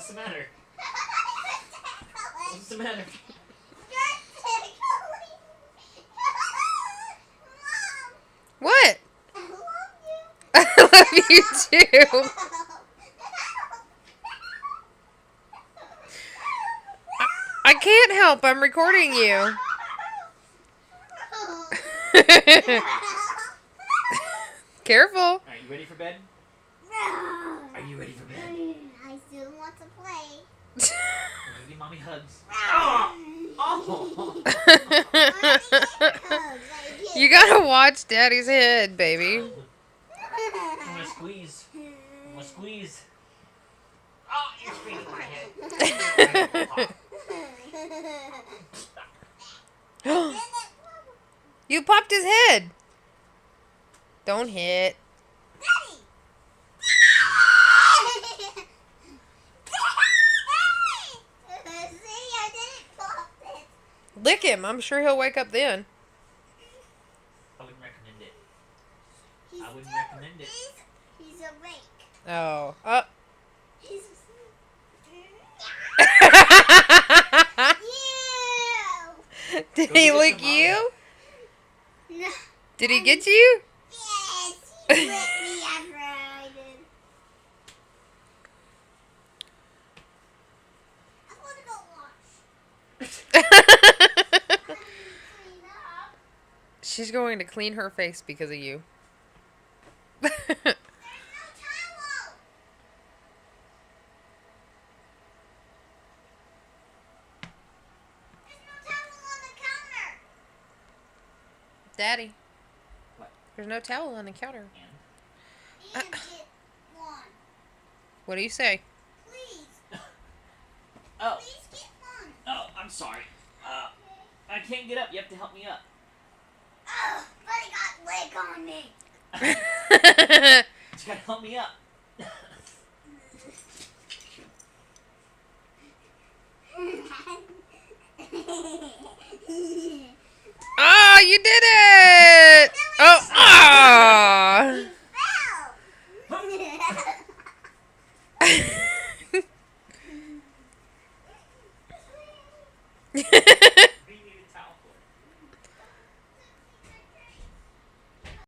What's the matter? What's the matter? What? I love you too. I can't help. I'm recording you. Careful. Are you ready for bed? Are you ready for bed? I still want to play. Give mommy hugs. Oh! Oh! You gotta watch Daddy's head, baby. I'm gonna squeeze. I'm gonna squeeze. Oh, you're squeezing my head. You popped his head. Don't hit. Lick him. I'm sure he'll wake up then. I wouldn't recommend it. I wouldn't recommend it. He's awake. Oh. He's Did Go he get lick some mom. you? No. Did he get you? Yes, he licked me after I did. I want to go wash. Clean up. She's going to clean her face because of you. There's no towel. There's no towel on the counter. Daddy. What? There's no towel on the counter. And get one. What do you say? Please. Oh. Please get one. Oh, I'm sorry. I can't get up. You have to help me up. Oh, but he got lick on me. You gotta help me up. Oh, you did it! Oh, ah!